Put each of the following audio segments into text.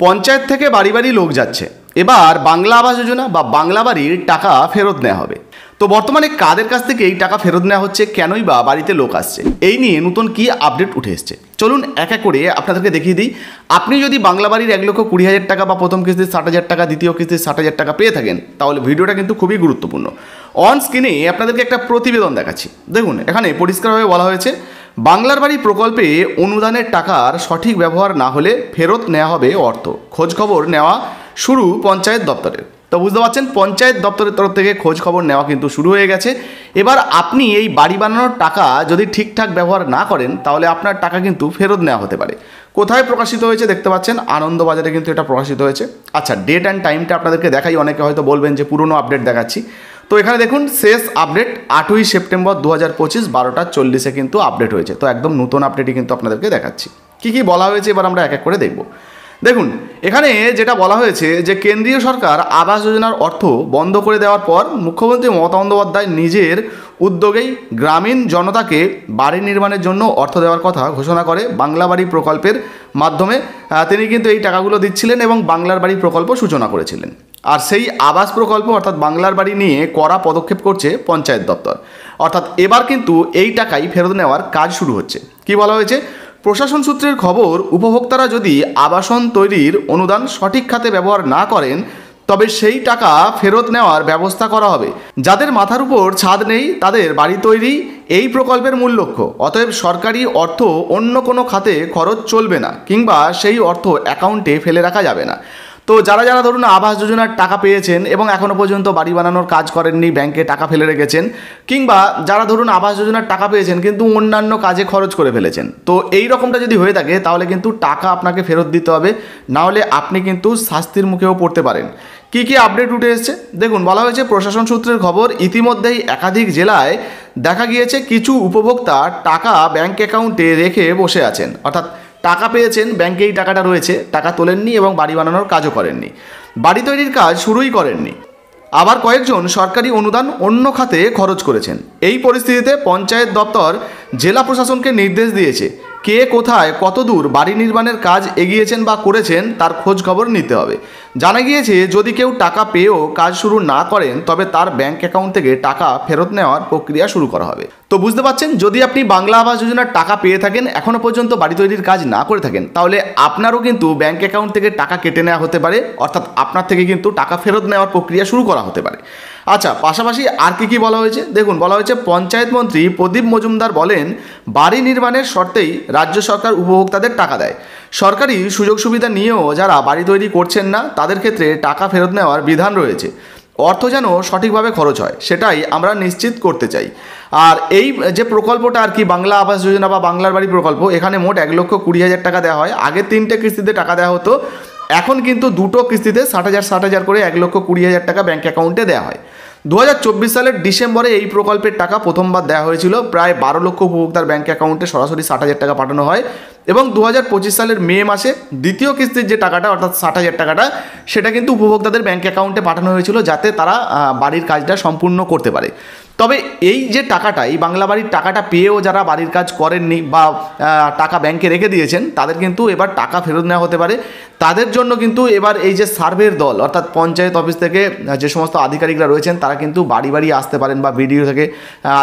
পঞ্চায়েত থেকে বাড়ি বাড়ি লোক যাচ্ছে, এবার বাংলা আবাস যোজনা বা বাংলা বাড়ির টাকা ফেরত নেওয়া হবে। তো বর্তমানে কাদের কাছ থেকে এই টাকা ফেরত নেওয়া হচ্ছে, কেনই বা বাড়িতে লোক আসছে, এই নিয়ে নতুন কি আপডেট উঠে এসছে চলুন এক এক করে আপনাদেরকে দেখিয়ে দিই। আপনি যদি বাংলা বাড়ির 1,20,000 টাকা বা প্রথম কিস্তির 60,000 টাকা, দ্বিতীয় কিস্তির 60,000 টাকা পেয়ে থাকেন, তাহলে ভিডিওটা কিন্তু খুবই গুরুত্বপূর্ণ। অন স্ক্রিনে আপনাদেরকে একটা প্রতিবেদন দেখাচ্ছি। দেখুন, এখানে পরিষ্কারভাবে বলা হয়েছে বাংলার বাড়ি প্রকল্পে অনুদানের টাকার সঠিক ব্যবহার না হলে ফেরত নেওয়া হবে অর্থ। খোঁজখবর নেওয়া শুরু পঞ্চায়েত দপ্তরের। তো বুঝতে পারছেন, পঞ্চায়েত দপ্তরের তরফ থেকে খোঁজ খবর নেওয়া কিন্তু শুরু হয়ে গেছে। এবার আপনি এই বাড়ি বানানোর টাকা যদি ঠিকঠাক ব্যবহার না করেন, তাহলে আপনার টাকা কিন্তু ফেরত নেওয়া হতে পারে। কোথায় প্রকাশিত হয়েছে দেখতে পাচ্ছেন, আনন্দবাজারে কিন্তু এটা প্রকাশিত হয়েছে। আচ্ছা, ডেট অ্যান্ড টাইমটা আপনাদেরকে দেখাই। অনেকে হয়তো বলবেন যে পুরনো আপডেট দেখাচ্ছি। তো এখানে দেখুন, শেষ আপডেট 8ই সেপ্টেম্বর 2025 12টা 40-এ কিন্তু আপডেট হয়েছে। তো একদম নতুন আপডেটই কিন্তু আপনাদেরকে দেখাচ্ছি। কী কী বলা হয়েছে এবার আমরা এক এক করে দেখব। দেখুন, এখানে যেটা বলা হয়েছে যে কেন্দ্রীয় সরকার আবাস যোজনার অর্থ বন্ধ করে দেওয়ার পর মুখ্যমন্ত্রী মমতা বন্দ্যোপাধ্যায় নিজের উদ্যোগেই গ্রামীণ জনতাকে বাড়ি নির্মাণের জন্য অর্থ দেওয়ার কথা ঘোষণা করে। বাংলা বাড়ি প্রকল্পের মাধ্যমে তিনি কিন্তু এই টাকাগুলো দিচ্ছিলেন এবং বাংলার বাড়ি প্রকল্প সূচনা করেছিলেন। আর সেই আবাস প্রকল্প অর্থাৎ বাংলার বাড়ি নিয়ে কড়া পদক্ষেপ করছে পঞ্চায়েত দপ্তর। অর্থাৎ এবার কিন্তু এই টাকাই ফেরত নেওয়ার কাজ শুরু হচ্ছে। কি বলা হয়েছে, প্রশাসন সূত্রের খবর, উপভোক্তারা যদি আবাসন তৈরির অনুদান সঠিক খাতে ব্যবহার না করেন, তবে সেই টাকা ফেরত নেওয়ার ব্যবস্থা করা হবে। যাদের মাথার উপর ছাদ নেই তাদের বাড়ি তৈরি এই প্রকল্পের মূল লক্ষ্য। অতএব সরকারি অর্থ অন্য কোনো খাতে খরচ চলবে না, কিংবা সেই অর্থ অ্যাকাউন্টে ফেলে রাখা যাবে না। তো যারা যারা ধরুন আবাস যোজনার টাকা পেয়েছেন এবং এখনও পর্যন্ত বাড়ি বানানোর কাজ করেননি, ব্যাংকে টাকা ফেলে রেখেছেন, কিংবা যারা ধরুন আবাস যোজনার টাকা পেয়েছেন কিন্তু অন্যান্য কাজে খরচ করে ফেলেছেন, তো এই রকমটা যদি হয়ে থাকে তাহলে কিন্তু টাকা আপনাকে ফেরত দিতে হবে, না হলে আপনি কিন্তু শাস্তির মুখেও পড়তে পারেন। কী কী আপডেট উঠে এসছে দেখুন। বলা হয়েছে, প্রশাসন সূত্রের খবর, ইতিমধ্যেই একাধিক জেলায় দেখা গিয়েছে কিছু উপভোক্তা টাকা ব্যাংক অ্যাকাউন্টে রেখে বসে আছেন। অর্থাৎ টাকা পেয়েছেন, ব্যাংকে এই টাকাটা রয়েছে, টাকা তোলেননি এবং বাড়ি বানানোর কাজও করেননি, বাড়ি তৈরির কাজ শুরুই করেননি। আবার কয়েকজন সরকারি অনুদান অন্য খাতে খরচ করেছেন। এই পরিস্থিতিতে পঞ্চায়েত দপ্তর জেলা প্রশাসনকে নির্দেশ দিয়েছে কে কোথায় কতদূর বাড়ি নির্মাণের কাজ এগিয়েছেন বা করেছেন তার খোঁজ খবর নিতে হবে। জানা গিয়েছে যদি কেউ টাকা পেয়েও কাজ শুরু না করেন, তবে তার ব্যাংক অ্যাকাউন্ট থেকে টাকা ফেরত নেওয়ার প্রক্রিয়া শুরু করা হবে। তো বুঝতে পারছেন, যদি আপনি বাংলা আবাস যোজনার টাকা পেয়ে থাকেন, এখনও পর্যন্ত বাড়ি তৈরির কাজ না করে থাকেন, তাহলে আপনারও কিন্তু ব্যাংক অ্যাকাউন্ট থেকে টাকা কেটে নেওয়া হতে পারে। অর্থাৎ আপনার থেকে কিন্তু টাকা ফেরত নেওয়ার প্রক্রিয়া শুরু করা হতে পারে। আচ্ছা, পাশাপাশি আর কি বলা হয়েছে দেখুন। বলা হয়েছে, পঞ্চায়েত মন্ত্রী প্রদীপ মজুমদার বলেন, বাড়ি নির্মাণের শর্তেই রাজ্য সরকার উপভোক্তাদের টাকা দেয়। সরকারি সুযোগ সুবিধা নিয়েও যারা বাড়ি তৈরি করছেন না, তাদের ক্ষেত্রে টাকা ফেরত নেওয়ার বিধান রয়েছে। অর্থ যেন সঠিকভাবে খরচ হয়, সেটাই আমরা নিশ্চিত করতে চাই। আর এই যে প্রকল্পটা আর কি, বাংলা আবাস যোজনা বা বাংলার বাড়ি প্রকল্প, এখানে মোট 1,20,000 টাকা দেওয়া হয়। আগে 3টে কিস্তিতে টাকা দেওয়া হতো, এখন কিন্তু 2টো কিস্তিতে 60,000 করে 1,20,000 টাকা ব্যাঙ্ক অ্যাকাউন্টে দেওয়া হয়। 2024 সালের ডিসেম্বরে এই প্রকল্পের টাকা প্রথমবার দেওয়া হয়েছিল। প্রায় 12 লক্ষ উপভোক্তার ব্যাঙ্ক অ্যাকাউন্টে সরাসরি 60,000 টাকা পাঠানো হয় এবং 2025 সালের মে মাসে দ্বিতীয় কিস্তির যে টাকাটা অর্থাৎ 60,000 টাকাটা, সেটা কিন্তু উপভোক্তাদের ব্যাঙ্ক অ্যাকাউন্টে পাঠানো হয়েছিল, যাতে তারা বাড়ির কাজটা সম্পূর্ণ করতে পারে। তবে এই যে টাকাটা, এই বাংলা বাড়ির টাকাটা পেয়েও যারা বাড়ির কাজ করেননি বা টাকা ব্যাংকে রেখে দিয়েছেন, তাদের কিন্তু এবার টাকা ফেরত নেওয়া হতে পারে। তাদের জন্য কিন্তু এবার এই যে সার্ভের দল অর্থাৎ পঞ্চায়েত অফিস থেকে যে সমস্ত আধিকারিকরা রয়েছেন, তারা কিন্তু বাড়ি বাড়ি আসতে পারেন বা ভিডিও থেকে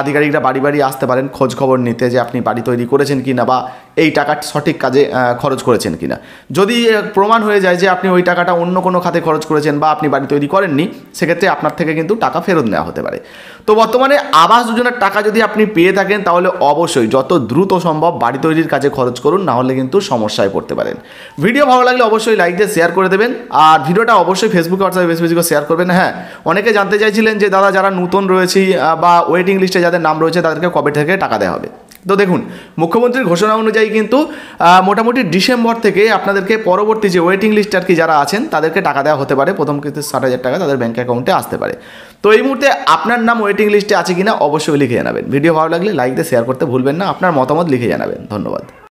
আধিকারিকরা বাড়ি বাড়ি আসতে পারেন খোঁজ খবর নিতে যে আপনি বাড়ি তৈরি করেছেন কিনা বা এই টাকা সঠিক কাজে খরচ করেছেন কিনা। যদি প্রমাণ হয়ে যায় যে আপনি ওই টাকাটা অন্য কোনো খাতে খরচ করেছেন বা আপনি বাড়ি তৈরি করেননি, সেক্ষেত্রে আপনার থেকে কিন্তু টাকা ফেরত নেওয়া হতে পারে। তো বর্তমানে আবাস যোজনার টাকা যদি আপনি পেয়ে থাকেন, তাহলে অবশ্যই যত দ্রুত সম্ভব বাড়ি তৈরির কাজে খরচ করুন, না হলে কিন্তু সমস্যায় পড়তে পারেন। ভিডিও ভালো লাগলে অবশ্যই লাইক দিয়ে শেয়ার করে দেবেন, আর ভিডিওটা অবশ্যই ফেসবুকে হোয়াটসঅ্যাপে বেশি বেশি করে শেয়ার করবেন। হ্যাঁ, অনেকে জানতে চাইছিলেন যে দাদা যারা নতুন রয়েছে বা ওয়েটিং লিস্টে যাদের নাম রয়েছে, তাদেরকে কবে থেকে টাকা দেওয়া হবে। তো দেখুন, মুখ্যমন্ত্রীর ঘোষণা অনুযায়ী কিন্তু মোটামুটি ডিসেম্বর থেকে আপনাদেরকে পরবর্তী যে ওয়েটিং লিস্ট আর কি যারা আছেন, তাদেরকে টাকা দেওয়া হতে পারে। প্রথম কিস্তি 60,000 টাকা তাদের ব্যাঙ্ক অ্যাকাউন্টে আসতে পারে। তো এই মুহূর্তে আপনার নাম ওয়েটিং লিস্টে আছে কিনা অবশ্যই লিখে জানাবেন। ভিডিও ভালো লাগলে লাইক দিয়ে শেয়ার করতে ভুলবেন না, আপনার মতামত লিখে জানাবেন। ধন্যবাদ।